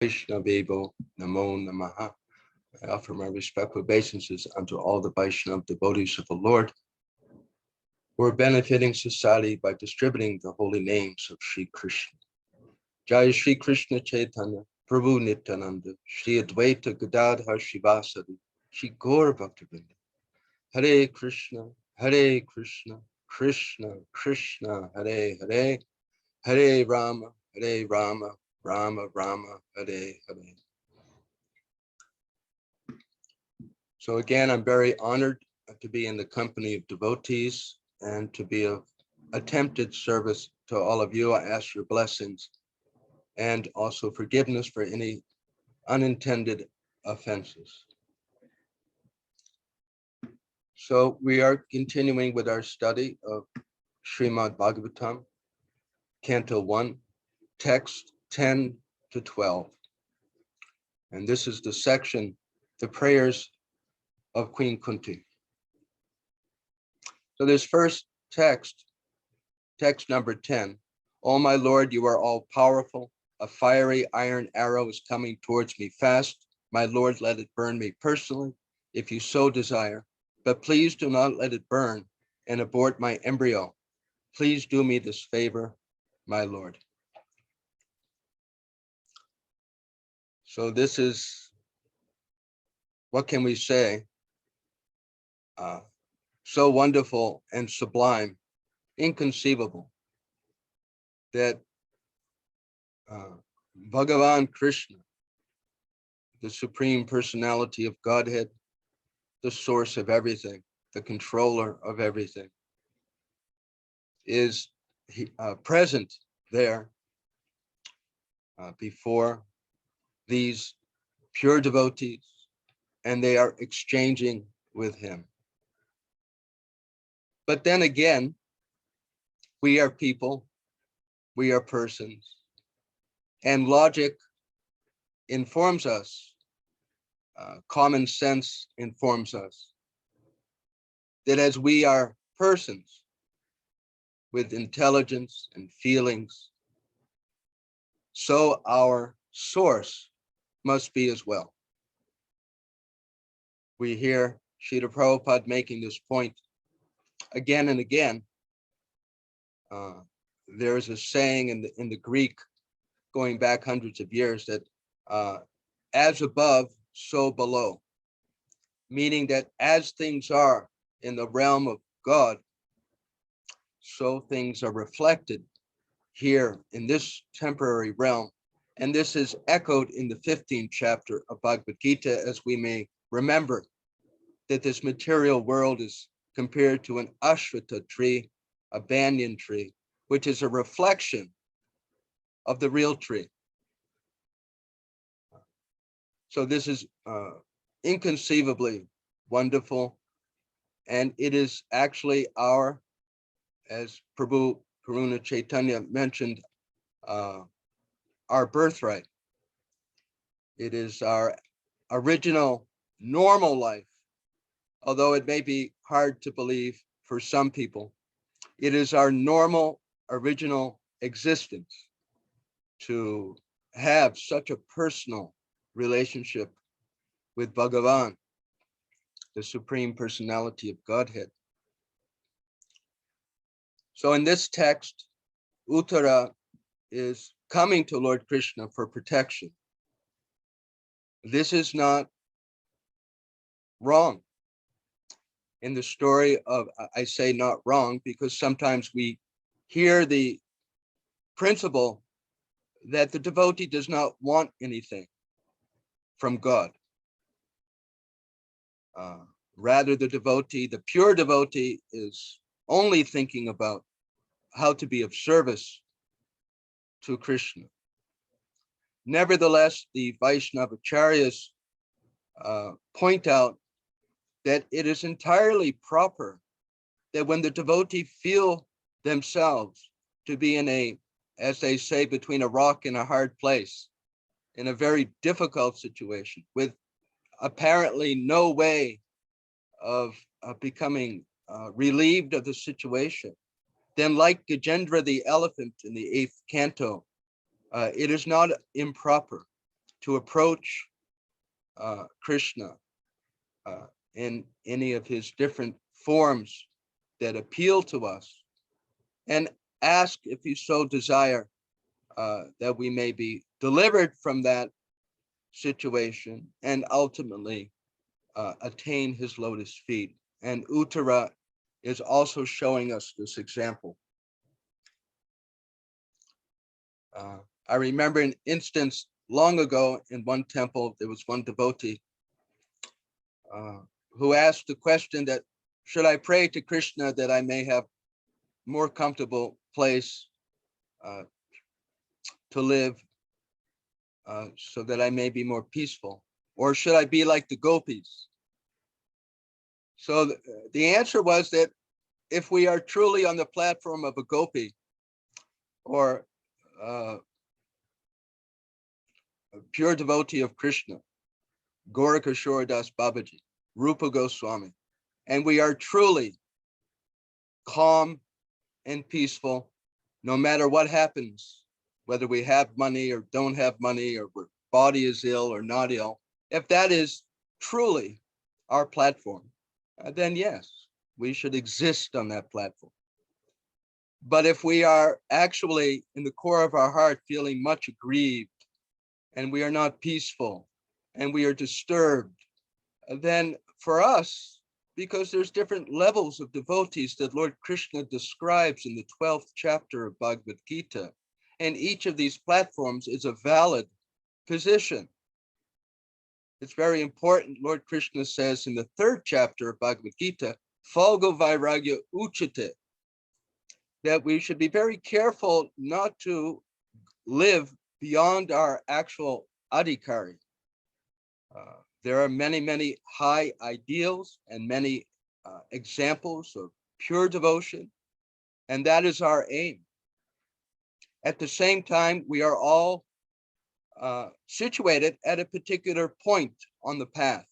Krishna Vivo, Namo Namaha. I offer my respectful obeisances unto all the Vaishnava devotees of the Lord who are benefiting society by distributing the holy names of Sri Krishna. Jai Sri Krishna Chaitanya, Prabhu Nityananda, Sri Advaita Gadadhar Shivasadi, Sri Gaur Bhaktivinoda. Hare Krishna, Krishna Krishna, Hare Hare, Hare Rama, Rama Rama, Hare Hare. So again, I'm very honored to be in the company of devotees and to be of attempted service to all of you. I ask your blessings and also forgiveness for any unintended offenses. So we are continuing with our study of Srimad Bhagavatam, Canto 1, text 10 to 12. And this is the section, the prayers of Queen Kunti. So this first text, text number 10, "Oh my Lord, you are all powerful. A fiery iron arrow is coming towards me fast. My Lord, let it burn me personally, if you so desire. But please do not let it burn and abort my embryo. Please do me this favor, my Lord." So this is, what can we say? So wonderful and sublime, inconceivable, that Bhagavan Krishna, the Supreme Personality of Godhead, the source of everything, the controller of everything, is present there before these pure devotees, and they are exchanging with him. But then again, we are people, we are persons, and logic informs us, common sense informs us, that as we are persons with intelligence and feelings, so our source must be as well. We hear Srila Prabhupada making this point again and again. There is a saying in the Greek going back hundreds of years that as above, so below, meaning that as things are in the realm of God, so things are reflected here in this temporary realm. And this is echoed in the 15th chapter of Bhagavad Gita, as we may remember that this material world is compared to an ashwata tree, a banyan tree, which is a reflection of the real tree. So this is inconceivably wonderful, and it is actually our, as Prabhu Karuna Chaitanya mentioned, our birthright. It is our original normal life, although it may be hard to believe for some people. It is our normal original existence to have such a personal relationship with Bhagavan, the Supreme Personality of Godhead. So in this text, Uttara is coming to Lord Krishna for protection. This is not wrong. In the story of, I say not wrong, because sometimes we hear the principle that the devotee does not want anything from God. Rather, the devotee, the pure devotee, is only thinking about how to be of service to Krishna. Nevertheless, the Vaishnavacharyas point out that it is entirely proper that when the devotee feel themselves to be in a, as they say, between a rock and a hard place, in a very difficult situation, with apparently no way of becoming relieved of the situation, then like Gajendra the elephant in the 8th canto, it is not improper to approach Krishna in any of his different forms that appeal to us, and ask, if you so desire, that we may be delivered from that situation and ultimately attain his lotus feet. And Uttara is also showing us this example. I remember an instance long ago in one temple. There was one devotee who asked the question that, should I pray to Krishna that I may have more comfortable place to live, so that I may be more peaceful, or should I be like the gopis? So the answer was that if we are truly on the platform of a gopi, or a pure devotee of Krishna, Gorakishore Das Babaji, Rupa Goswami, and we are truly calm and peaceful, no matter what happens, whether we have money or don't have money, or our body is ill or not ill, if that is truly our platform, then yes, we should exist on that platform. But if we are actually in the core of our heart feeling much aggrieved, and we are not peaceful, and we are disturbed, then for us, because there's different levels of devotees that Lord Krishna describes in the 12th chapter of Bhagavad Gita, and each of these platforms is a valid position. It's very important. Lord Krishna says in the 3rd chapter of Bhagavad Gita, Phalgo Vairagya Uchate, that we should be very careful not to live beyond our actual adhikari. There are many, many high ideals and many examples of pure devotion, and that is our aim. At the same time, we are all situated at a particular point on the path.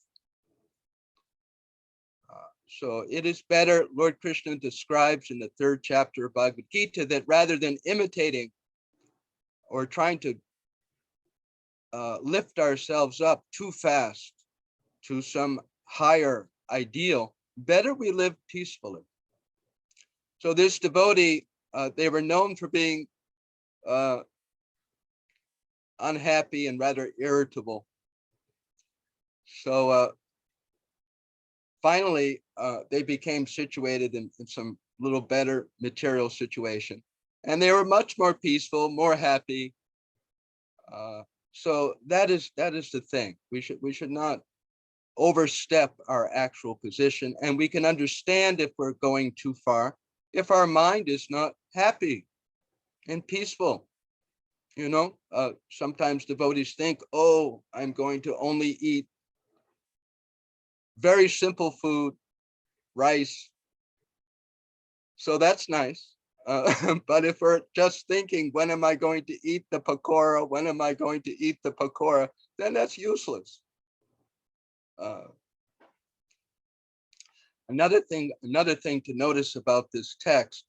So it is better, Lord Krishna describes in the 3rd chapter of Bhagavad Gita, that rather than imitating or trying to lift ourselves up too fast to some higher ideal, better we live peacefully. So this devotee, they were known for being unhappy and rather irritable. So finally, they became situated in some little better material situation, and they were much more peaceful, more happy. So that is the thing. We should not overstep our actual position, and we can understand if we're going too far, if our mind is not happy and peaceful. You know, sometimes devotees think, oh, I'm going to only eat very simple food, rice. So that's nice. But if we're just thinking, when am I going to eat the pakora? When am I going to eat the pakora? Then that's useless. Another thing to notice about this text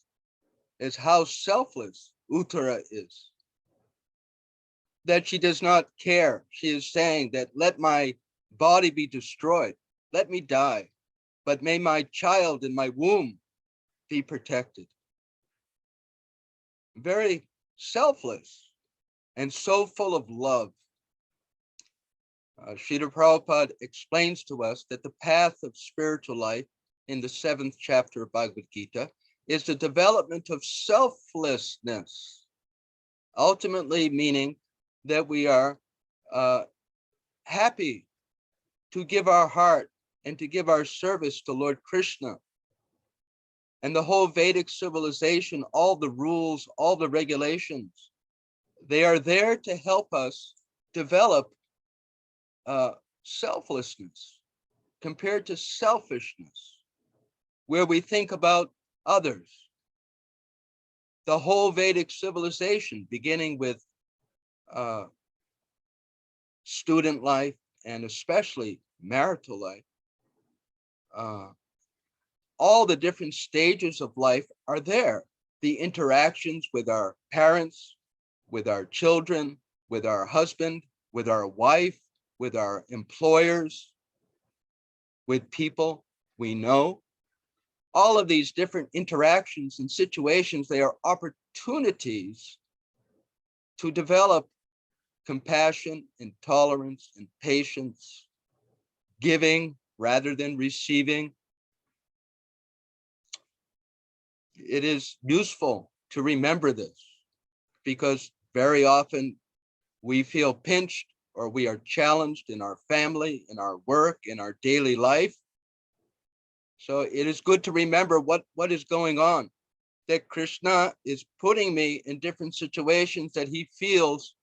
is how selfless Uttara is. That she does not care. She is saying that, let my body be destroyed, let me die, but may my child in my womb be protected. Very selfless and so full of love. Srila Prabhupada explains to us that the path of spiritual life in the 7th chapter of Bhagavad Gita is the development of selflessness, ultimately meaning that we are happy to give our heart and to give our service to Lord Krishna. And the whole Vedic civilization, all the rules, all the regulations, they are there to help us develop selflessness compared to selfishness, where we think about others. The whole Vedic civilization, beginning with student life and especially marital life, all the different stages of life are there. The interactions with our parents, with our children, with our husband, with our wife, with our employers, with people we know. All of these different interactions and situations, they are opportunities to develop compassion and tolerance and patience, giving rather than receiving. It is useful to remember this because very often we feel pinched or we are challenged in our family, in our work, in our daily life. So it is good to remember what is going on, that Krishna is putting me in different situations that he feels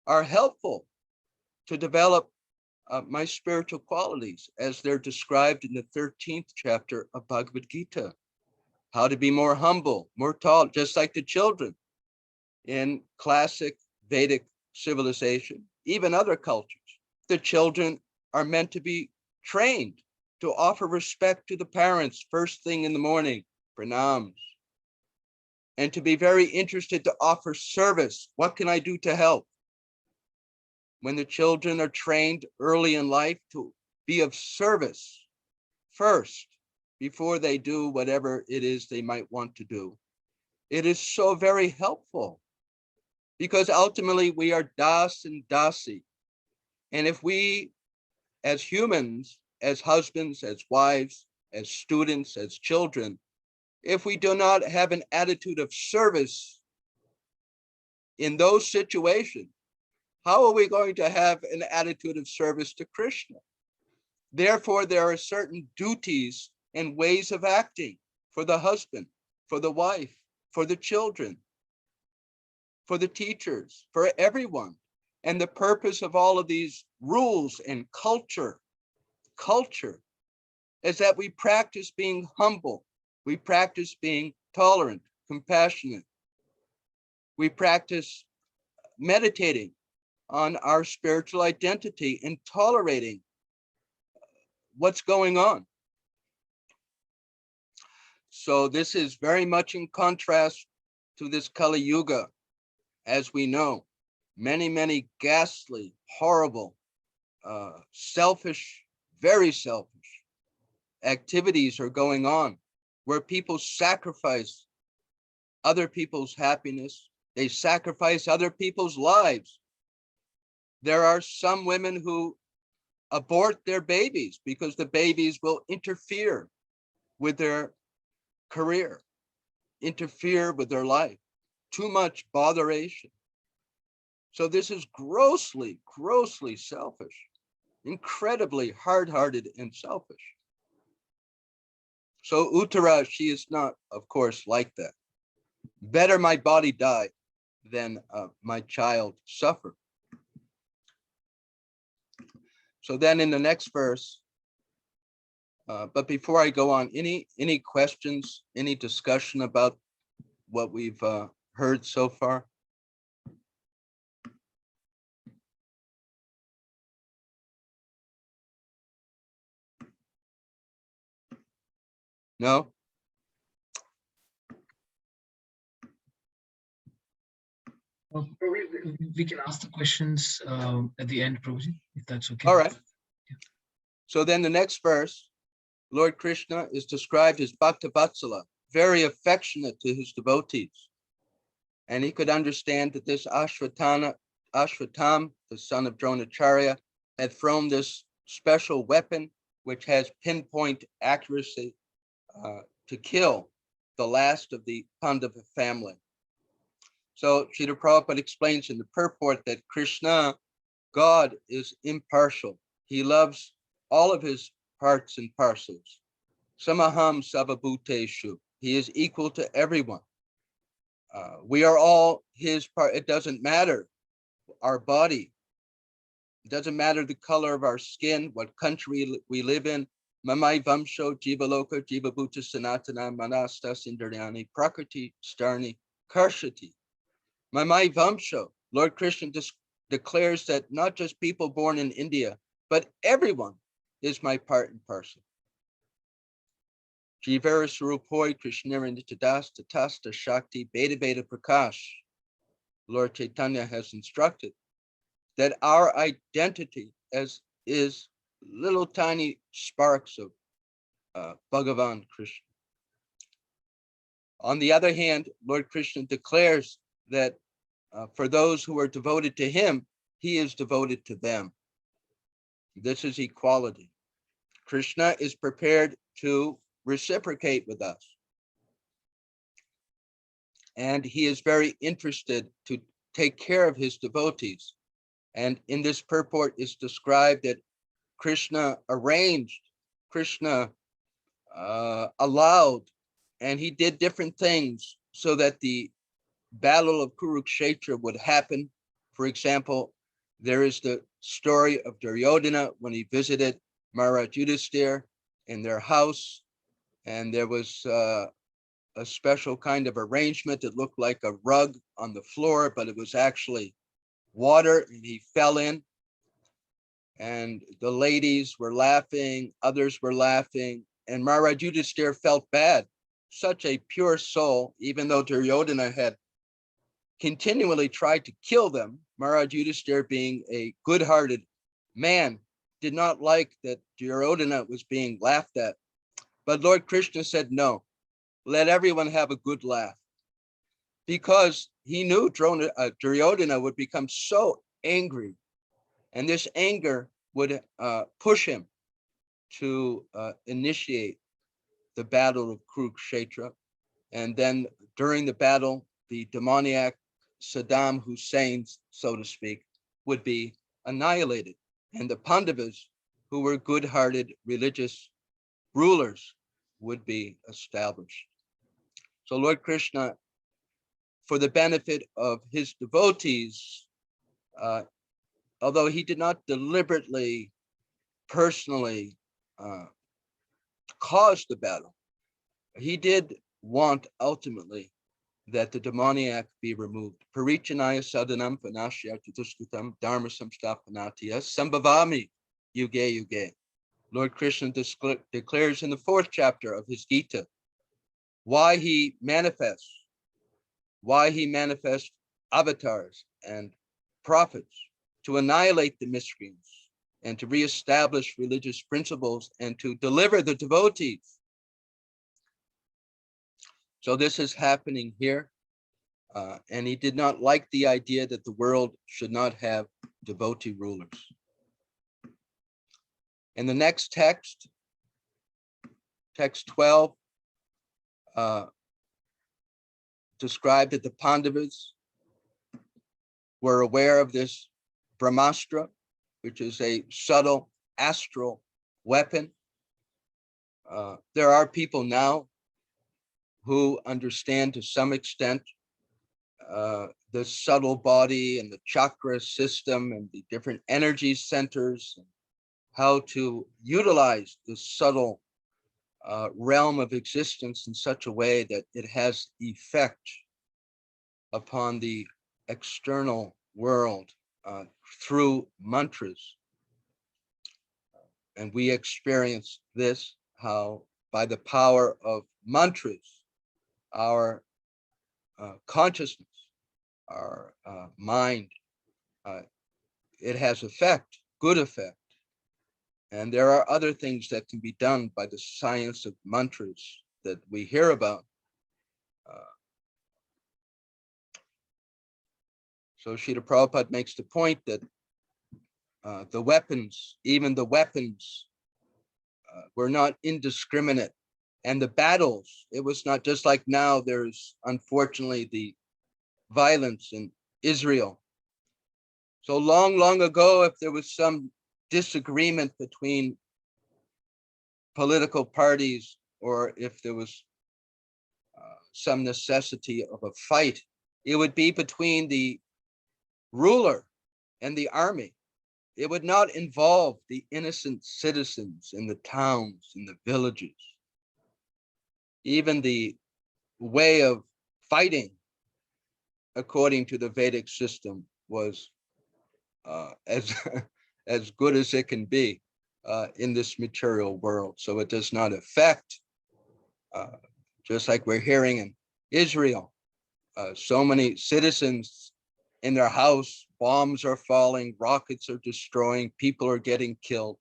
are helpful to develop my spiritual qualities as they're described in the 13th chapter of Bhagavad Gita. How to be more humble, more tall, just like the children in classic Vedic civilization, even other cultures. The children are meant to be trained to offer respect to the parents first thing in the morning, pranams, and to be very interested to offer service. What can I do to help? When the children are trained early in life to be of service first, before they do whatever it is they might want to do, it is so very helpful, because ultimately we are das and dasi. And if we, as humans, as husbands, as wives, as students, as children, if we do not have an attitude of service in those situations, how are we going to have an attitude of service to Krishna? Therefore, there are certain duties and ways of acting for the husband, for the wife, for the children, for the teachers, for everyone. And the purpose of all of these rules and culture is that we practice being humble. We practice being tolerant, compassionate. We practice meditating on our spiritual identity and tolerating what's going on. So this is very much in contrast to this Kali Yuga. As we know, many ghastly, horrible, selfish, very selfish activities are going on where people sacrifice other people's happiness. They sacrifice other people's lives. There are some women who abort their babies because the babies will interfere with their career, interfere with their life. Too much botheration. So this is grossly selfish, incredibly hard-hearted and selfish. So Uttara, she is not, of course, like that. Better my body die than my child suffer. So then in the next verse, but before I go on, any questions, any discussion about what we've heard so far? No? We can ask the questions at the end, Prabhuji, if that's okay. All right. Yeah. So then the next verse, Lord Krishna is described as Bhakta Vatsala, very affectionate to his devotees. And he could understand that this Ashwatam, the son of Dronacharya, had thrown this special weapon, which has pinpoint accuracy to kill the last of the Pandava family. So Srila Prabhupada explains in the purport that Krishna, God, is impartial. He loves all of his parts and parcels. Samaham savabhuteshu. He is equal to everyone. We are all his part. It doesn't matter our body. It doesn't matter the color of our skin, what country we live in. Mamai vamsho jivaloka jivabhuta sanatana manastas indrayani prakriti starni karshati. Mamai vamsho. Lord Krishna declares that not just people born in India, but everyone is my part and parcel. Jivara Surupoi Krishnarinditadas Tatasta Shakti Beta Beta Prakash. Lord Chaitanya has instructed that our identity as is little tiny sparks of Bhagavan Krishna. On the other hand, Lord Krishna declares that for those who are devoted to him, he is devoted to them. This is equality. Krishna is prepared to reciprocate with us. And he is very interested to take care of his devotees. And in this purport is described that Krishna arranged, Krishna allowed, and he did different things so that the battle of Kurukshetra would happen. For example, there is the story of Duryodhana when he visited Maharaj Yudhisthira in their house, and there was a special kind of arrangement that looked like a rug on the floor, but it was actually water, and he fell in. And the ladies were laughing, others were laughing, and Maharaj Yudhisthira felt bad. Such a pure soul, even though Duryodhana had continually tried to kill them, Maharaj Yudhisthira, being a good-hearted man, did not like that Duryodhana was being laughed at. But Lord Krishna said, no, let everyone have a good laugh. Because he knew Duryodhana would become so angry, and this anger would push him to initiate the battle of Kurukshetra. And then during the battle, the demoniac Saddam Hussein, so to speak, would be annihilated. And the Pandavas, who were good-hearted religious rulers, would be established. So Lord Krishna, for the benefit of his devotees, although he did not deliberately, personally cause the battle, he did want ultimately that the demoniac be removed. Parichanaya sadhanam panashya tutushkutam dharma samsthapanatiya sambhavami yuge yuge. Lord Krishna declares in the 4th chapter of his Gita why he manifests avatars and prophets to annihilate the miscreants and to reestablish religious principles and to deliver the devotees. So this is happening here. And he did not like the idea that the world should not have devotee rulers. In the next text, text 12, described that the Pandavas were aware of this Brahmastra, which is a subtle astral weapon. There are people now who understand to some extent the subtle body and the chakra system and the different energy centers, and how to utilize the subtle realm of existence in such a way that it has effect upon the external world through mantras. And we experience this, how by the power of mantras, our consciousness, our mind, it has effect, good effect. And there are other things that can be done by the science of mantras that we hear about. So Srila Prabhupada makes the point that the weapons, even the weapons, were not indiscriminate. And the battles, it was not just like now, there's unfortunately the violence in Israel. So long ago, if there was some disagreement between political parties, or if there was some necessity of a fight, it would be between the ruler and the army. It would not involve the innocent citizens in the towns, in the villages. Even the way of fighting, according to the Vedic system, was as good as it can be in this material world. So it does not affect, just like we're hearing in Israel, so many citizens in their house, bombs are falling, rockets are destroying, people are getting killed.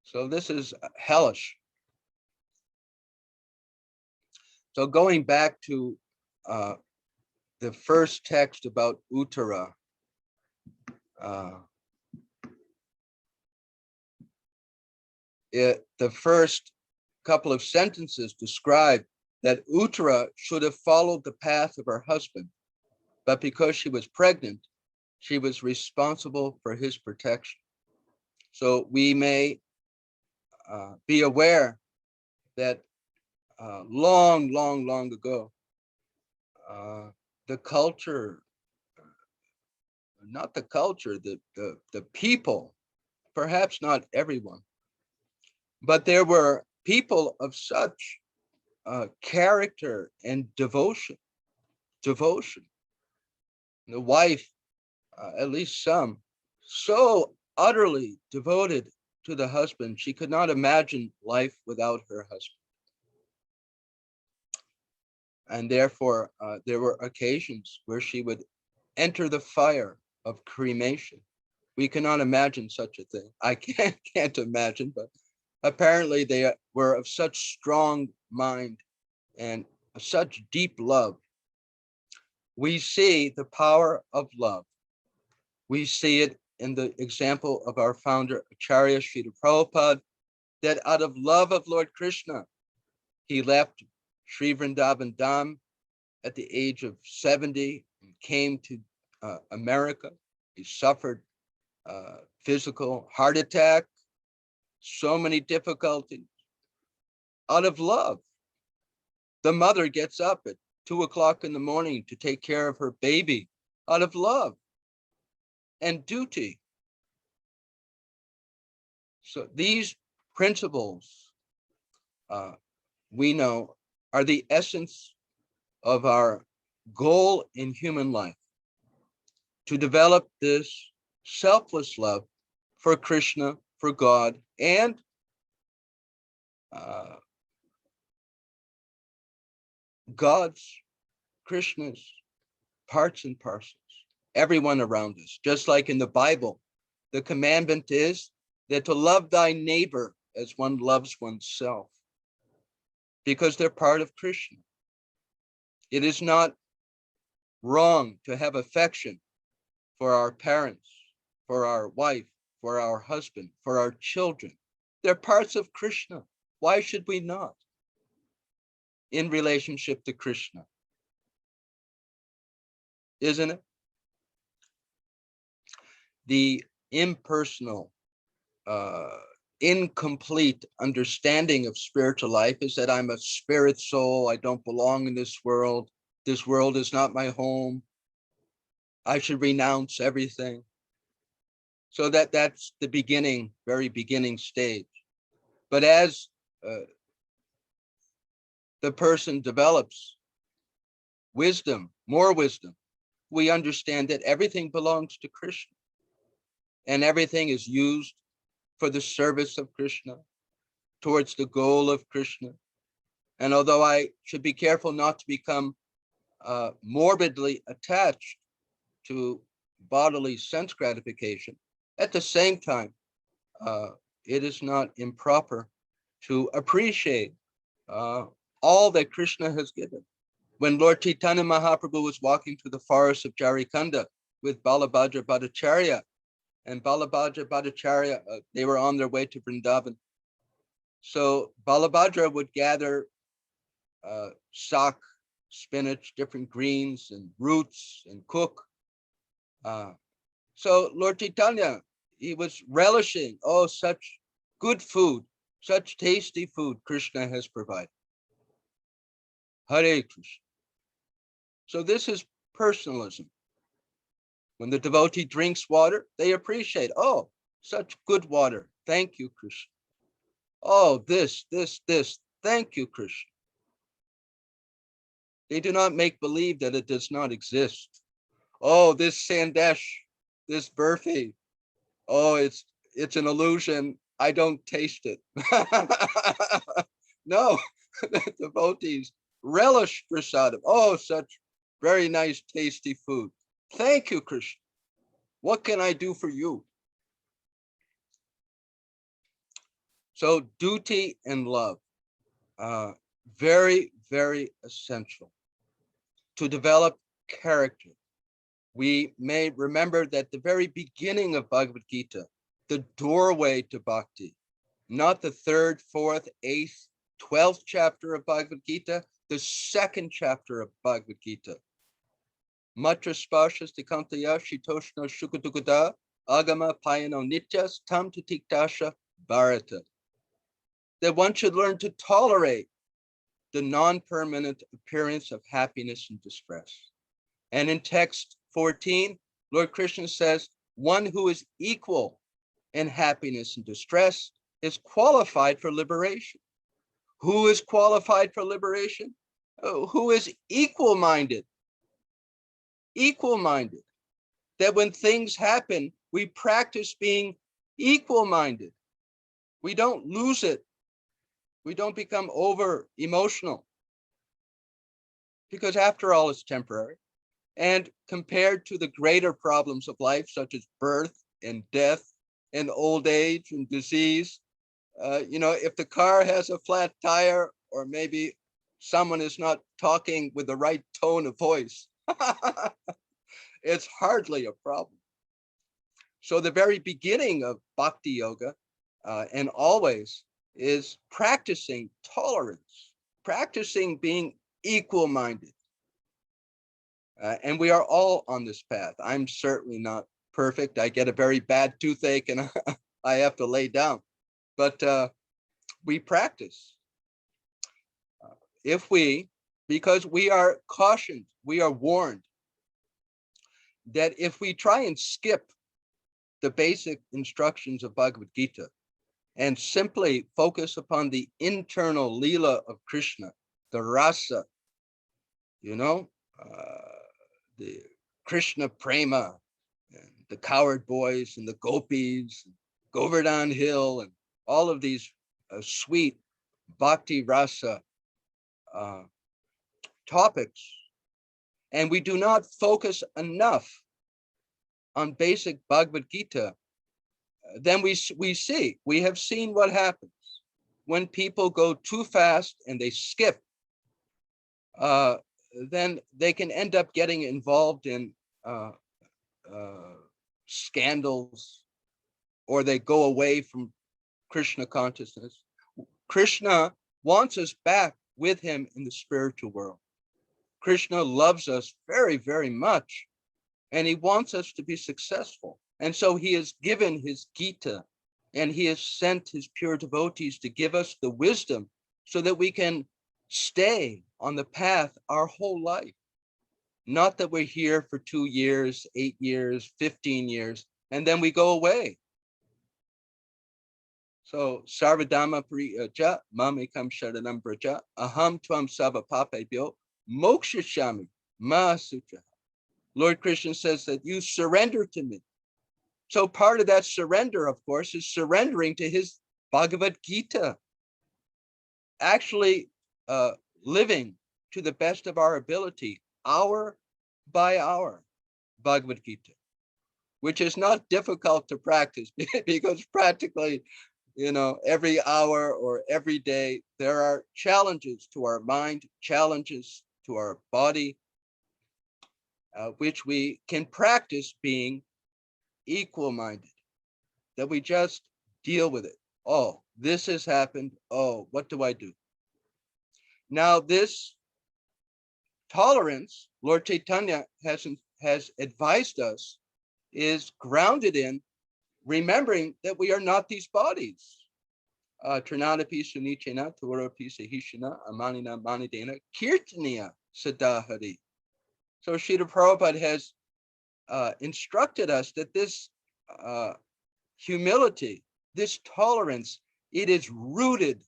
So this is hellish. So going back to the first text about Uttara, the first couple of sentences describe that Uttara should have followed the path of her husband, but because she was pregnant, she was responsible for his protection. So we may be aware that long ago, the culture, not the culture, the people, perhaps not everyone, but there were people of such character and devotion. The wife, at least some, so utterly devoted to the husband, she could not imagine life without her husband. And therefore, there were occasions where she would enter the fire of cremation. We cannot imagine such a thing. I can't imagine, but apparently they were of such strong mind and such deep love. We see the power of love. We see it in the example of our founder, Acharya Srila Prabhupada, that out of love of Lord Krishna, he left Sri Vrindavan Dham at the age of 70 and came to America. He suffered physical heart attack, so many difficulties. Out of love, the mother gets up at 2 o'clock in the morning to take care of her baby out of love and duty. So these principles, we know, are the essence of our goal in human life, to develop this selfless love for Krishna, for God, and God's, Krishna's parts and parcels, everyone around us. Just like in the Bible, the commandment is that to love thy neighbor as one loves oneself, because they're part of Krishna. It is not wrong to have affection for our parents, for our wife, for our husband, for our children. They're parts of Krishna. Why should we not? In relationship to Krishna, isn't it? The impersonal, incomplete understanding of spiritual life is that I'm a spirit soul. I don't belong in this world. This world is not my home. I should renounce everything. So that's the beginning, very beginning stage. But as the person develops wisdom, more wisdom, we understand that everything belongs to Krishna and everything is used for the service of Krishna, towards the goal of Krishna. And although I should be careful not to become morbidly attached to bodily sense gratification, at the same time, it is not improper to appreciate all that Krishna has given. When Lord Chaitanya Mahaprabhu was walking through the forest of Jarikanda with Balabhadra Bhattacharya, and Balabhadra Bhattacharya, they were on their way to Vrindavan. So Balabhadra would gather sak, spinach, different greens and roots and cook. So Lord Chaitanya, he was relishing, oh, such good food, such tasty food Krishna has provided. Hare Krishna. So this is personalism. When the devotee drinks water, they appreciate, oh, such good water. Thank you, Krishna. Oh, this, thank you, Krishna. They do not make believe that it does not exist. Oh, this sandesh, this burfi, oh, it's an illusion. I don't taste it. No, the devotees relish prasadam. Oh, such very nice, tasty food. Thank you, Krishna. What can I do for you? So duty and love, very, very essential to develop character. We may remember that the very beginning of Bhagavad Gita, the doorway to bhakti, not the third, fourth, eighth, 12th chapter of Bhagavad Gita, the second chapter of Bhagavad Gita. Matra spashas tikantaya shitoshna shukadukada agama payano nityas tam tatiktasha bharata. That one should learn to tolerate the non-permanent appearance of happiness and distress. And in text 14, Lord Krishna says, one who is equal in happiness and distress is qualified for liberation. Who is qualified for liberation? Who is equal-minded? Equal-minded. That when things happen, we practice being equal-minded. We don't lose it. We don't become over emotional. Because after all, it's temporary. And compared to the greater problems of life, such as birth and death and old age and disease, if the car has a flat tire, or maybe someone is not talking with the right tone of voice, it's hardly a problem. So the very beginning of bhakti yoga, and always, is practicing tolerance, practicing being equal-minded. And we are all on this path. I'm certainly not perfect. I get a very bad toothache and I have to lay down. But we practice. Because we are cautioned, we are warned that if we try and skip the basic instructions of Bhagavad Gita and simply focus upon the internal Leela of Krishna, the rasa, the Krishna prema, and the coward boys and the gopis, Govardhan Hill, and all of these sweet bhakti rasa topics, and we do not focus enough on basic Bhagavad Gita, then we have seen what happens when people go too fast and they skip. Then they can end up getting involved in scandals, or they go away from Krishna consciousness. Krishna wants us back with him in the spiritual world. Krishna loves us very, very much, and he wants us to be successful. And so he has given his Gita, and he has sent his pure devotees to give us the wisdom so that we can stay on the path our whole life. Not that we're here for 2 years, 8 years, 15 years, and then we go away. So sarvadhamma priyaja mamekam sharanam braja aham tvam sava papebhyo mokshashami ma sutra. Lord Krishna says that you surrender to me. So part of that surrender, of course, is surrendering to his Bhagavad Gita. Actually living to the best of our ability, hour by hour, Bhagavad Gita, which is not difficult to practice because practically, every hour or every day, there are challenges to our mind, challenges to our body, which we can practice being equal-minded, that we just deal with it. Oh, this has happened. Oh, what do I do? Now, this tolerance, Lord Chaitanya has advised us, is grounded in remembering that we are not these bodies. Trinadapi sunichena turapi sahishana amanina manidena kirtaniya sadahari. So Srila Prabhupada has instructed us that this humility, this tolerance, it is rooted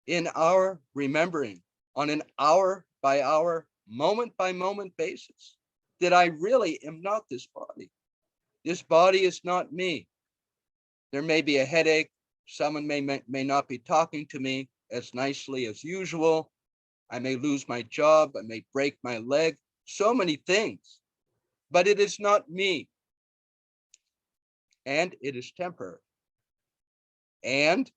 in our remembering on an hour by hour, moment by moment basis, that I really am not this body. This body is not me. There may be a headache. Someone may not be talking to me as nicely as usual. I may lose my job. I may break my leg. So many things. but it is not me. And it is temporary. And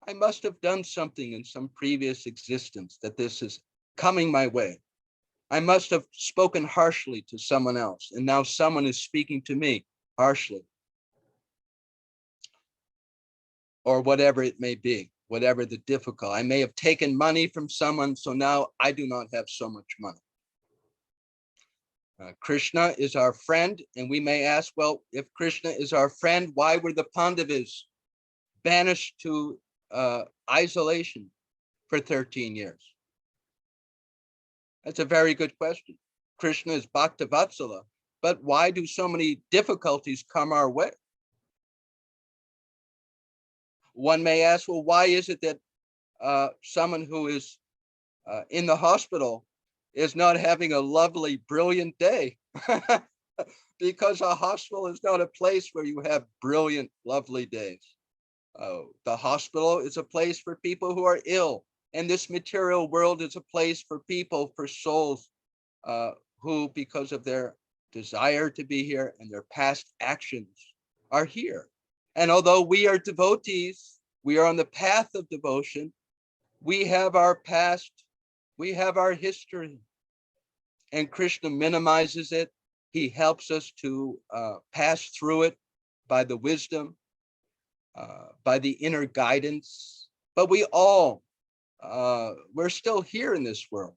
I must have done something in some previous existence that this is coming my way. I must have spoken harshly to someone else, and now someone is speaking to me harshly. Or whatever it may be, whatever the difficult. I may have taken money from someone, so now I do not have so much money. Krishna is our friend, and we may ask, well, if Krishna is our friend, why were the Pandavas banished to isolation for 13 years? That's a very good question. Krishna is Bhaktavatsala, but why do so many difficulties come our way? One may ask, well, why is it that someone who is in the hospital is not having a lovely, brilliant day? Because a hospital is not a place where you have brilliant, lovely days. The hospital is a place for people who are ill. And this material world is a place for people, for souls who, because of their desire to be here and their past actions, are here. And although we are devotees, we are on the path of devotion, we have our past, we have our history. And Krishna minimizes it. He helps us to pass through it by the wisdom, by the inner guidance. But we all, we're still here in this world.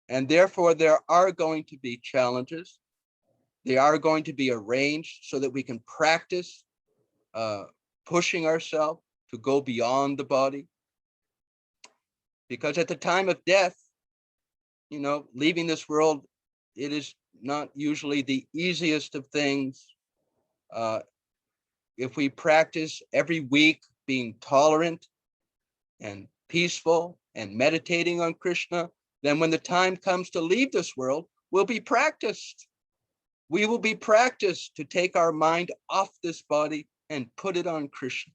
And therefore, there are going to be challenges. They are going to be arranged so that we can practice pushing ourselves to go beyond the body. Because at the time of death, you know, leaving this world, it is not usually the easiest of things. If we practice every week being tolerant and peaceful and meditating on Krishna, then when the time comes to leave this world, we'll be practiced. We will be practiced to take our mind off this body and put it on Krishna.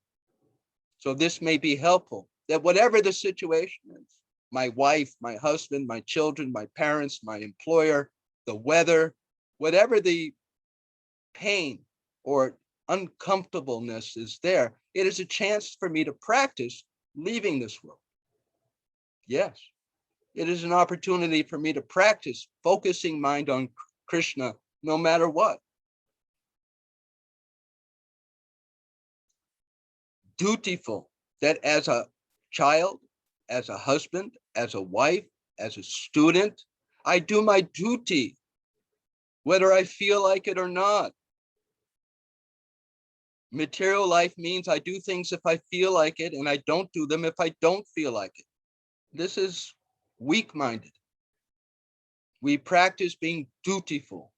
So this may be helpful, that whatever the situation is, my wife, my husband, my children, my parents, my employer, the weather, whatever the pain or uncomfortableness is there, it is a chance for me to practice leaving this world. Yes, it is an opportunity for me to practice focusing mind on Krishna no matter what. Dutiful, that as a child, as a husband, as a wife, as a student, I do my duty, whether I feel like it or not. Material life means I do things if I feel like it, and I don't do them if I don't feel like it. This is weak-minded. We practice being dutiful,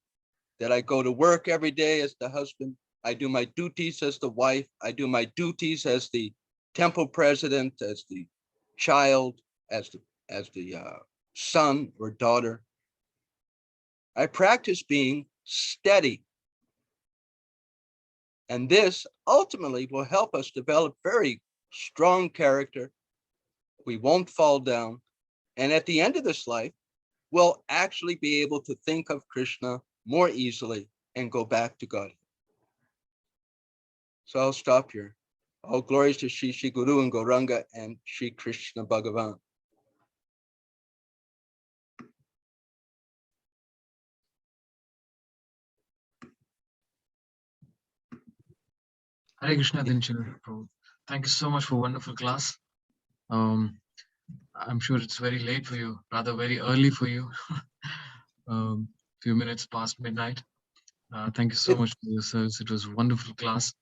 that I go to work every day as the husband, I do my duties as the wife, I do my duties as the temple president, as the child, as the son or daughter. I practice being steady. And this ultimately will help us develop very strong character. We won't fall down. And at the end of this life, we'll actually be able to think of Krishna more easily and go back to God. So I'll stop here. All glories to Shri Shri Guru and Gauranga and Shri Krishna Bhagavan. Hare Krishna, Dinchal Prabhu. Thank you so much for a wonderful class. I'm sure it's very late for you, rather very early for you. Few minutes past midnight. Thank you so much for your service. It was a wonderful class.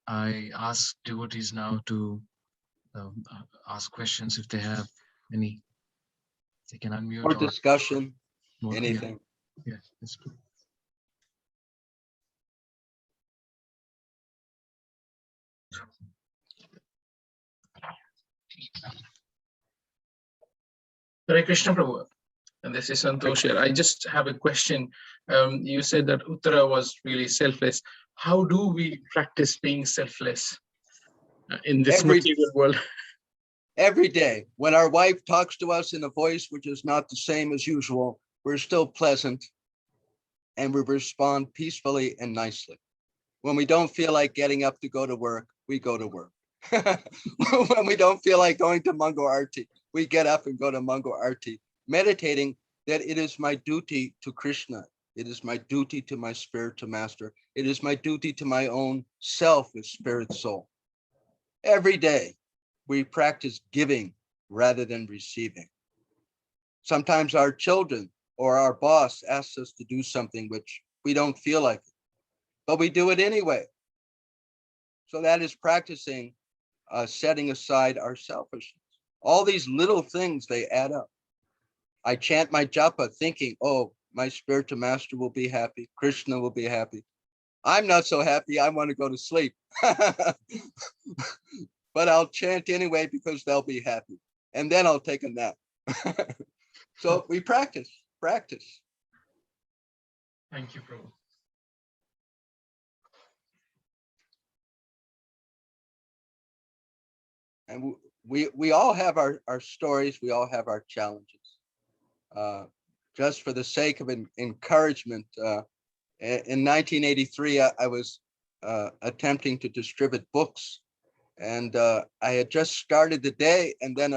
I ask devotees now to ask questions if they have any. They can unmute Or discussion, or anything. Yeah, that's good. Hare Krishna Prabhu. And this is Santosh here. I just have a question. You said that Uttara was really selfless. How do we practice being selfless in this material world? Every day, when our wife talks to us in a voice which is not the same as usual, we're still pleasant, and we respond peacefully and nicely. When we don't feel like getting up to go to work, we go to work. When we don't feel like going to Mango Arti, we get up and go to Mango Arti, meditating that it is my duty to Krishna. It is my duty to my spiritual master. It is my duty to my own self as spirit soul. Every day, we practice giving rather than receiving. Sometimes our children or our boss asks us to do something which we don't feel like it, but we do it anyway. So that is practicing setting aside our selfishness. All these little things, they add up. I chant my japa thinking, oh, my spiritual master will be happy. Krishna will be happy. I'm not so happy. I want to go to sleep. But I'll chant anyway because they'll be happy. And then I'll take a nap. So we practice. Thank you, Prabhu. And we all have our stories. We all have our challenges. Just for the sake of encouragement, in 1983, I was attempting to distribute books, and I had just started the day, and then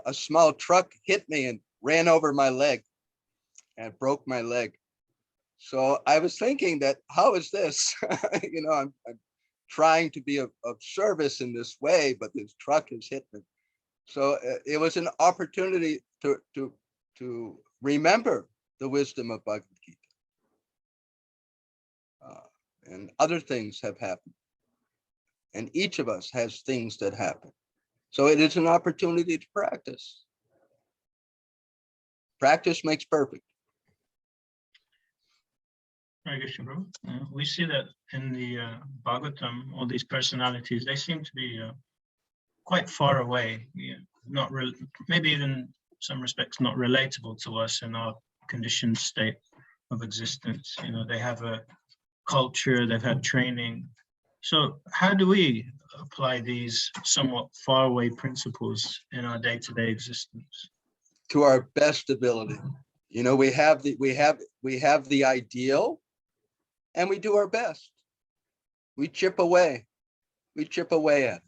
a small truck hit me and ran over my leg and broke my leg. So I was thinking that, how is this? I'm trying to be of service in this way, but this truck has hit me. So it was an opportunity to remember the wisdom of Bhagavad Gita. And other things have happened. And each of us has things that happen. So it is an opportunity to practice. Practice makes perfect. Hare Krishna, Prabhu. We see that in the Bhagavatam, all these personalities, they seem to be quite far away, not maybe even in some respects not relatable to us in our conditioned state of existence. They have a culture, they've had training. So how do we apply these somewhat faraway principles in our day-to-day existence? To our best ability. We have the ideal, and we do our best. We chip away at it.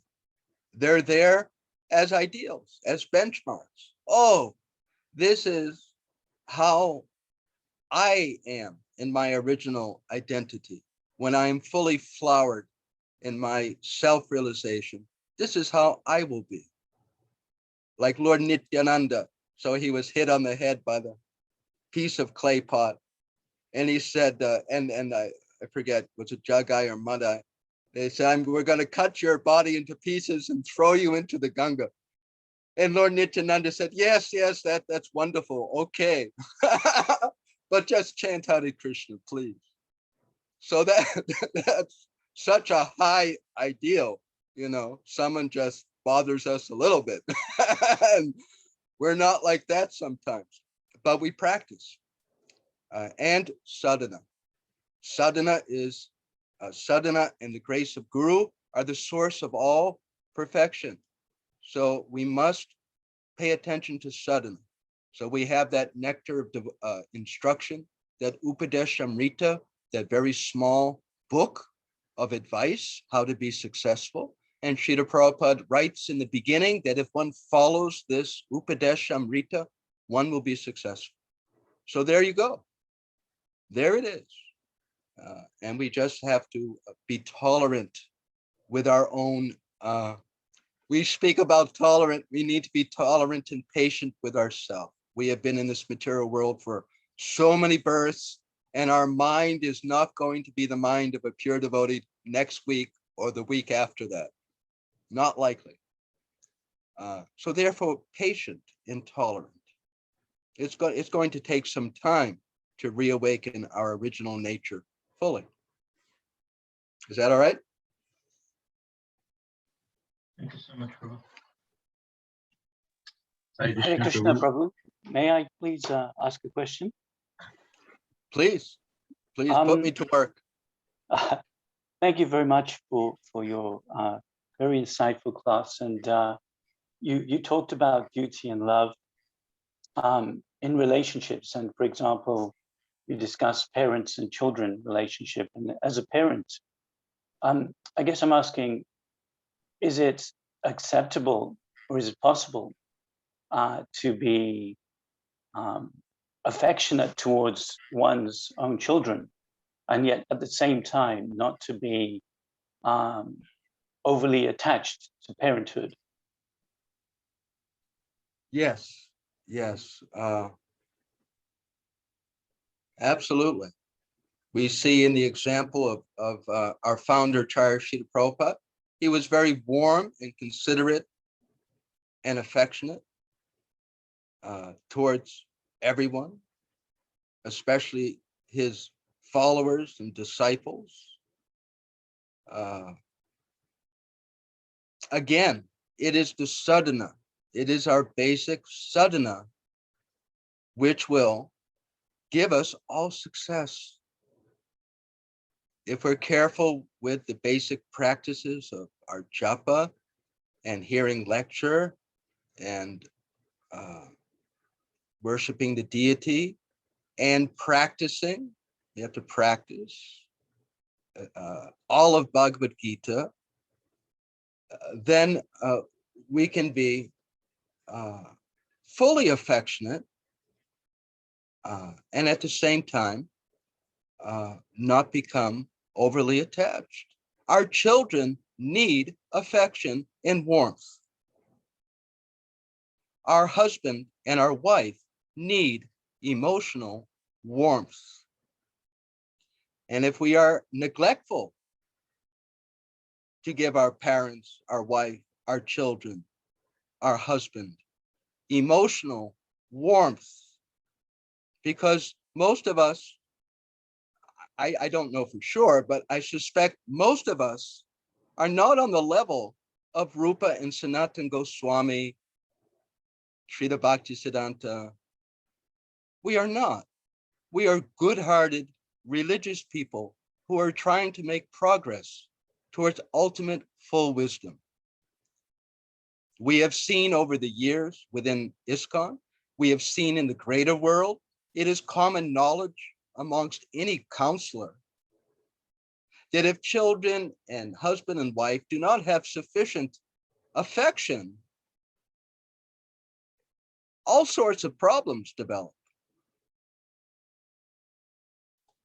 They're there as ideals, as benchmarks. Oh, this is how I am in my original identity. When I'm fully flowered in my self-realization, this is how I will be. Like Lord Nityananda. So he was hit on the head by the piece of clay pot. And he said, and I forget, was it Jagai or Madai? They said, we're going to cut your body into pieces and throw you into the Ganga. And Lord Nityananda said, yes, that's wonderful. Okay. But just chant Hare Krishna, please. So that's such a high ideal, someone just bothers us a little bit. And we're not like that sometimes, but we practice. And sadhana. Sadhana is sadhana and the grace of Guru are the source of all perfection. So we must pay attention to sadhana. So we have that nectar of instruction, that Upadeshamrita, that very small book of advice, how to be successful. And Srila Prabhupada writes in the beginning that if one follows this Upadeshamrita, one will be successful. So there you go. There it is. And we just have to be tolerant with our own. We speak about tolerant. We need to be tolerant and patient with ourselves. We have been in this material world for so many births, and our mind is not going to be the mind of a pure devotee next week or the week after that. Not likely. So therefore, patient and tolerant. It's going to take some time to reawaken our original nature fully. Is that all right? Thank you so much, Prabhu. Hare Krishna, Prabhu. May I please ask a question? Please put me to work. Thank you very much for your very insightful class. And you talked about duty and love. in relationships. And for example, you discuss parents and children relationship. And as a parent, I guess I'm asking, is it acceptable or is it possible to be affectionate towards one's own children, and yet at the same time not to be overly attached to parenthood? Yes, yes, absolutely. We see in the example of our founder, Charya Srila Prabhupada, he was very warm and considerate and affectionate towards everyone, especially his followers and disciples. Again, it is the sadhana, it is our basic sadhana, which will give us all success. If we're careful with the basic practices of our japa and hearing lecture and worshiping the deity and practicing, we have to practice all of Bhagavad Gita, then we can be fully affectionate and at the same time not become overly attached. Our children need affection and warmth. Our husband and our wife need emotional warmth. And if we are neglectful to give our parents, our wife, our children, our husband emotional warmth, because most of us, I don't know for sure, but I suspect most of us are not on the level of Rupa and Sanatan Goswami, Srila Bhaktisiddhanta. We are not. We are good-hearted, religious people who are trying to make progress towards ultimate full wisdom. We have seen over the years within ISKCON, we have seen in the greater world, it is common knowledge amongst any counselor that if children and husband and wife do not have sufficient affection, all sorts of problems develop.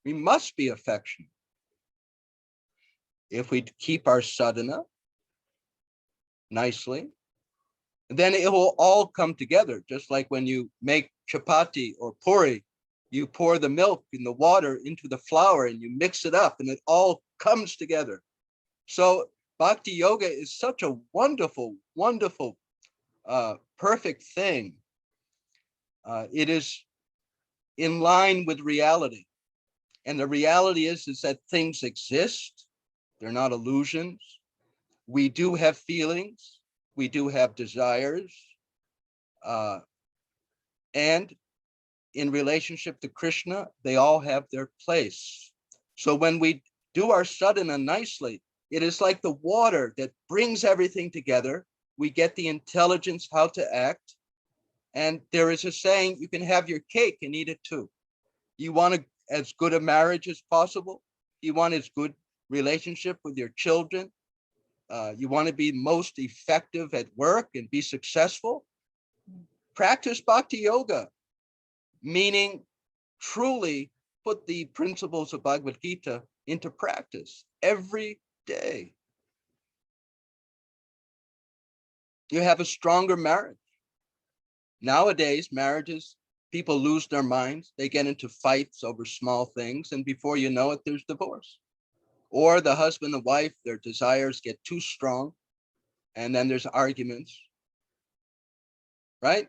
We must be affectionate. If we keep our sadhana nicely, then it will all come together. Just like when you make chapati or puri, you pour the milk and the water into the flour and you mix it up and it all comes together. So bhakti yoga is such a wonderful, wonderful, perfect thing. It is in line with reality. And the reality is that things exist. They're not illusions. We do have feelings. We do have desires. And in relationship to Krishna, they all have their place. So when we do our sadhana nicely, it is like the water that brings everything together. We get the intelligence how to act. And there is a saying, you can have your cake and eat it too. You want as good a marriage as possible. You want as good relationship with your children. You want to be most effective at work and be successful. Practice bhakti yoga, meaning truly put the principles of Bhagavad Gita into practice every day. You have a stronger marriage. Nowadays, marriages, people lose their minds. They get into fights over small things, and before you know it, there's divorce. Or the husband and wife, their desires get too strong, and then there's arguments, right?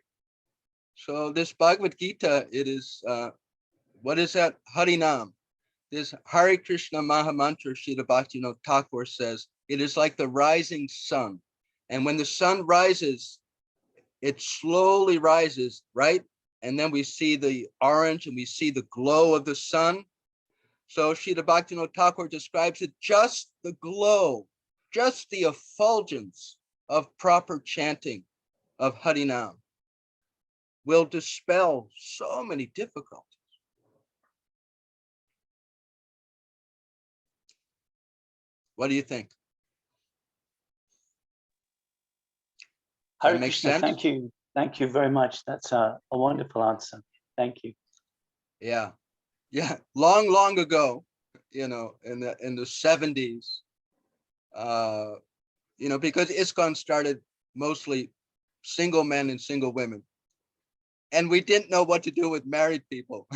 So this Bhagavad Gita, it is, what is that? Harinam. This Hare Krishna Mahamantra, Srila Bhaktivinoda Thakur says, it is like the rising sun. And when the sun rises, it slowly rises, right? And then we see the orange and we see the glow of the sun. So Srila Bhaktivinoda Thakur describes it just the glow, just the effulgence of proper chanting of Harinam. will dispel so many difficulties. What do you think? Does that make sense? Thank you. Thank you very much. That's a wonderful answer. Thank you. Yeah. Yeah. Long ago, in the 70s, because ISKCON started mostly single men and single women. And we didn't know what to do with married people.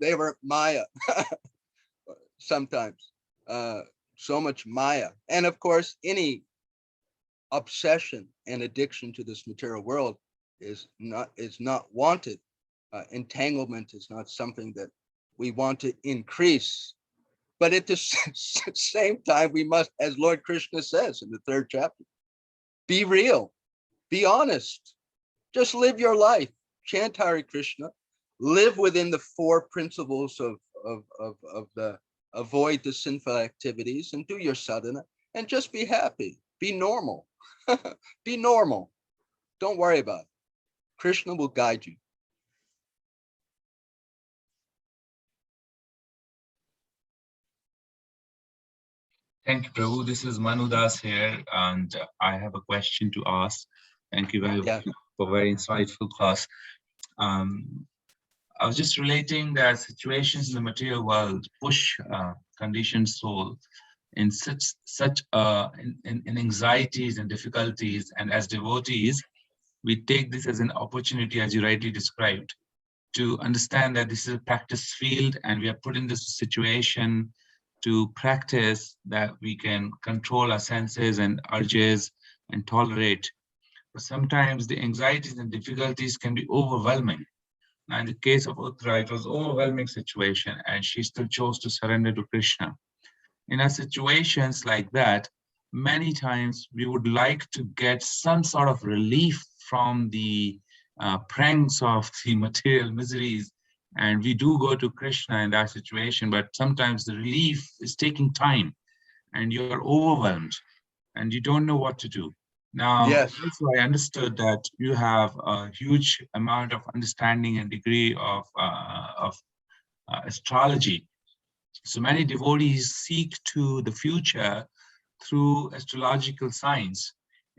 They were Maya sometimes. So much Maya. And of course, any obsession and addiction to this material world is not wanted. Entanglement is not something that we want to increase. But at the same time, we must, as Lord Krishna says in the 3rd chapter, be real, be honest, just live your life, chant Hare Krishna, live within the 4 principles of the avoid the sinful activities and do your sadhana, and just be happy, be normal, be normal. Don't worry about it. Krishna will guide you. Thank you, Prabhu. This is Manu Das here, and I have a question to ask. Thank you very much for very insightful class. I was just relating that situations in the material world push conditioned soul in in anxieties and difficulties, and as devotees, we take this as an opportunity, as you rightly described, to understand that this is a practice field, and we are put in this situation to practice that we can control our senses and urges and tolerate. But sometimes the anxieties and difficulties can be overwhelming. Now, in the case of Uttara, it was an overwhelming situation, and she still chose to surrender to Krishna. In our situations like that, many times we would like to get some sort of relief from the pranks of the material miseries, and we do go to Krishna in that situation, but sometimes the relief is taking time and you're overwhelmed and you don't know what to do. Now, Yes. also I understood that you have a huge amount of understanding and degree of astrology. So many devotees seek to the future through astrological signs.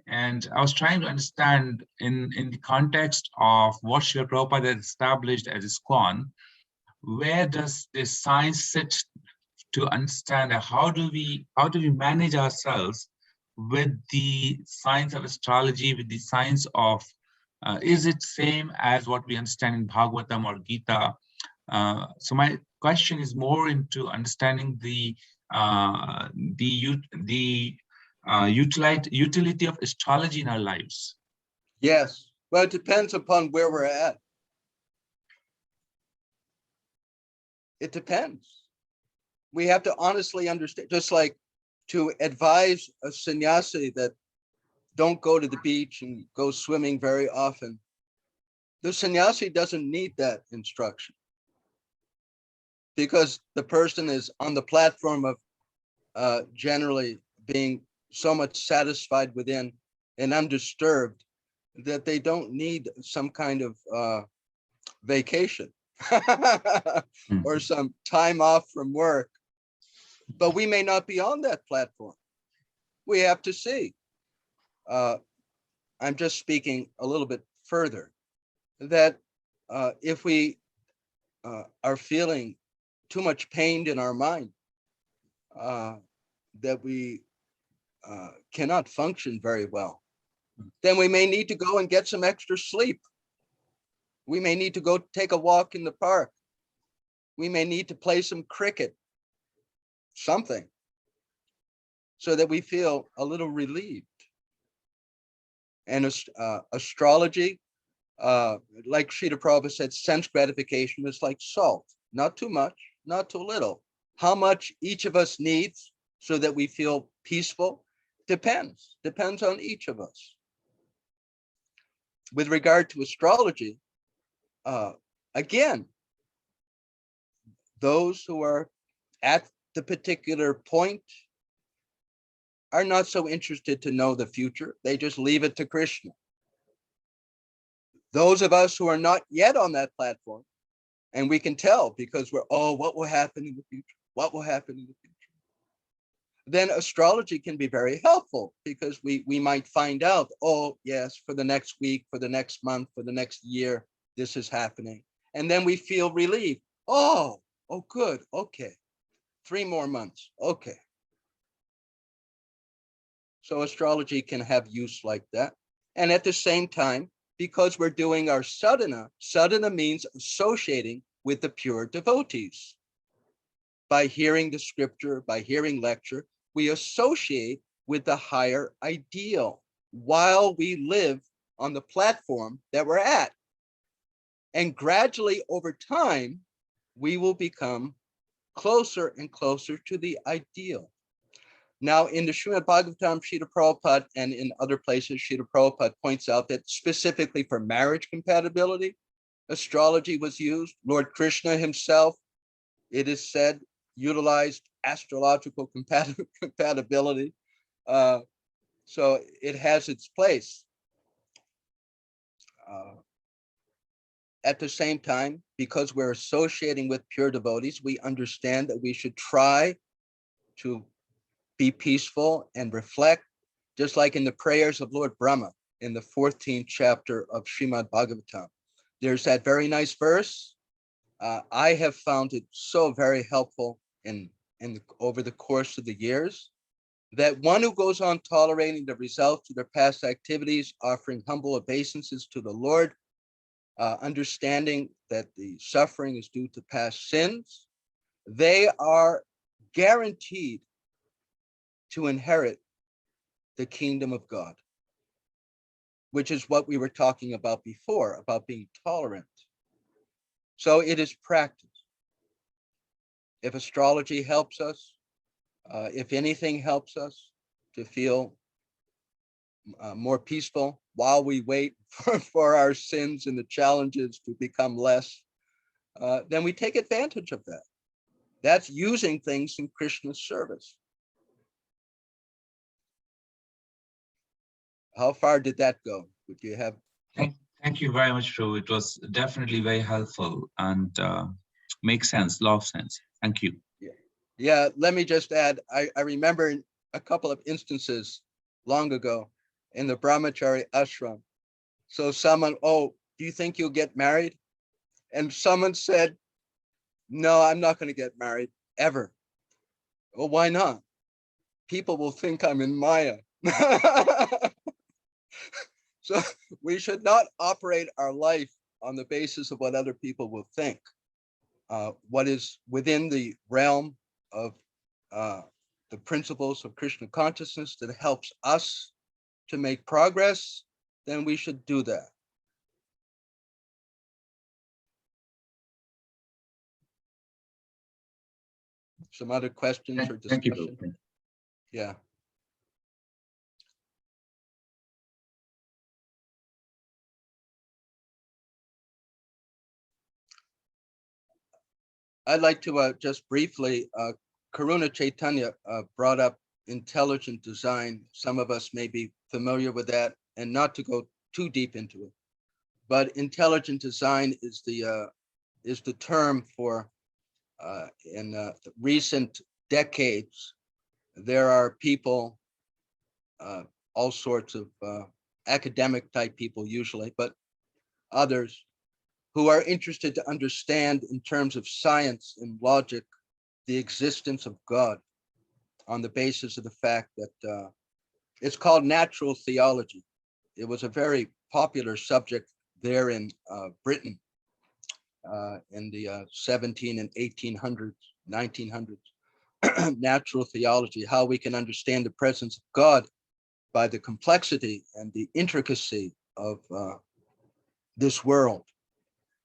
And I was trying to understand in the context of what Srila Prabhupada has established as ISKCON, where does this science sit to understand how do we manage ourselves with the science of astrology, with the science of, is it same as what we understand in Bhagavatam or Gita? So my question is more into understanding the utility of astrology in our lives. Yes. Well, it depends upon where we're at. It depends. We have to honestly understand, just like to advise a sannyasi that don't go to the beach and go swimming very often. The sannyasi doesn't need that instruction because the person is on the platform of generally being so much satisfied within and undisturbed that they don't need some kind of vacation or some time off from work. But we may not be on that platform. We have to see. I'm just speaking a little bit further that if we are feeling too much pain in our mind, that we cannot function very well, then we may need to go and get some extra sleep. We may need to go take a walk in the park. We may need to play some cricket, something, so that we feel a little relieved. And astrology, like Srila Prabhupada said, sense gratification is like salt, not too much, not too little. How much each of us needs so that we feel peaceful depends on each of us. With regard to astrology, again, those who are at the particular point are not so interested to know the future. They just leave it to Krishna. Those of us who are not yet on that platform, and we can tell because we're, oh, what will happen in the future? What will happen in the future? Then astrology can be very helpful because we might find out, oh, yes, for the next week, for the next month, for the next year, this is happening. And then we feel relieved. Oh, good. Okay. 3 more months. Okay. So astrology can have use like that. And at the same time, because we're doing our sadhana means associating with the pure devotees. By hearing the scripture, by hearing lecture, we associate with the higher ideal while we live on the platform that we're at. And gradually over time, we will become closer and closer to the ideal. Now, in the Srimad Bhagavatam, Srila Prabhupada, and in other places, Srila Prabhupada points out that specifically for marriage compatibility, astrology was used. Lord Krishna himself, it is said, utilized astrological compatibility. So it has its place. At the same time, because we're associating with pure devotees, we understand that we should try to be peaceful and reflect, just like in the prayers of Lord Brahma in the 14th chapter of Srimad Bhagavatam. There's that very nice verse. I have found it so very helpful over the course of the years, that one who goes on tolerating the results of their past activities, offering humble obeisances to the Lord, understanding that the suffering is due to past sins, they are guaranteed to inherit the kingdom of God, which is what we were talking about before, about being tolerant. So it is practice. If astrology helps us, if anything helps us to feel more peaceful while we wait for our sins and the challenges to become less, then we take advantage of that. That's using things in Krishna's service. How far did that go? Would you have? Thank you very much, Prabhu. It was definitely very helpful and makes sense, lot of sense. Thank you. Yeah, let me just add, I remember a couple of instances long ago in the brahmachari ashram. So someone, oh, do you think you'll get married? And someone said, no, I'm not going to get married ever. Well, why not? People will think I'm in Maya. So we should not operate our life on the basis of what other people will think. What is within the realm of the principles of Krishna consciousness that helps us to make progress, then we should do that. Some other questions or discussion? Thank you, Prabhu. Yeah. I'd like to just briefly, Karuna Chaitanya brought up intelligent design. Some of us may be familiar with that, and not to go too deep into it, but intelligent design is the term for in recent decades. There are people, all sorts of academic type people usually, but others who are interested to understand in terms of science and logic the existence of God on the basis of the fact that it's called natural theology. It was a very popular subject there in Britain in the 17 and 1800s, 1900s. Natural theology, how we can understand the presence of God by the complexity and the intricacy of this world.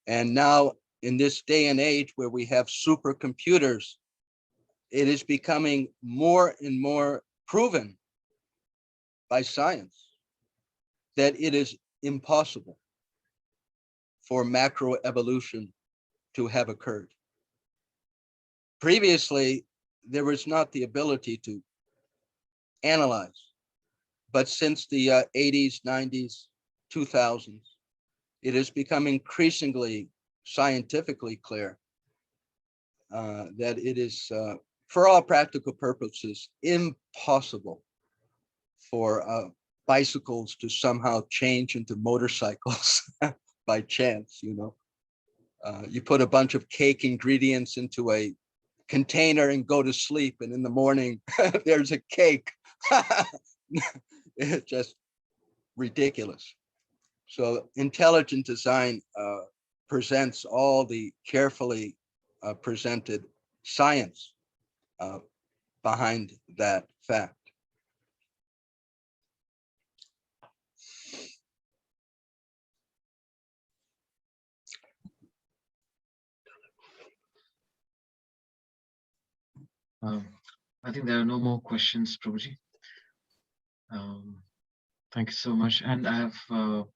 And now in this day and age where we have supercomputers, it is becoming more and more proven by science that it is impossible for macroevolution to have occurred. Previously, there was not the ability to analyze, but since the 80s, 90s, 2000s, it has become increasingly scientifically clear that it is, for all practical purposes, impossible for bicycles to somehow change into motorcycles by chance, you know. You put a bunch of cake ingredients into a container and go to sleep, and in the morning there's a cake. It's just ridiculous. So intelligent design presents all the carefully presented science behind that fact. I think there are no more questions, Prabhuji. Thank you so much. And I have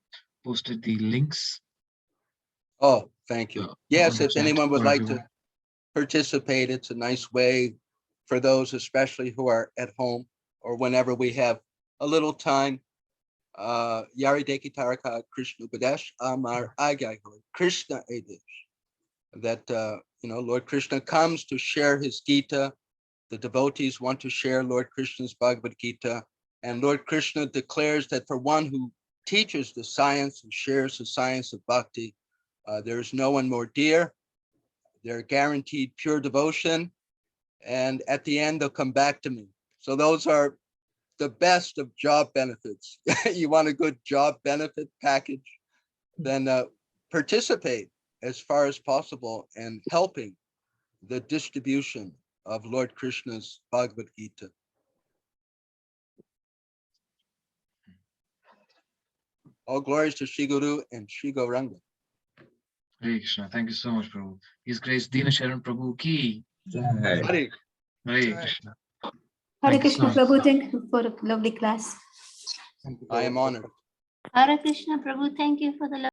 posted the links. Oh, thank you. Yes, on the if chat anyone would for like everyone. to participate, it's a nice way for those especially who are at home or whenever we have a little time. Yari Deki Taraka Krishna Upadesh Amar Agyai Krishna Edish. That you know, Lord Krishna comes to share his Gita. The devotees want to share Lord Krishna's Bhagavad Gita, and Lord Krishna declares that for one who teaches the science and shares the science of bhakti, there is no one more dear. They're guaranteed pure devotion, and at the end they'll come back to me. So those are the best of job benefits. You want a good job benefit package, then participate as far as possible in helping the distribution of Lord Krishna's Bhagavad Gita. All glories to Shri Guru and Shri Gauranga. Hare Krishna. Thank you so much, Prabhu. His Grace Dina Sharan Prabhu ki. Jai. Hare. Hare Krishna. Hare Thank you Krishna so much. Prabhu, thank you for a lovely class. I am honored. Hare Krishna Prabhu, thank you for the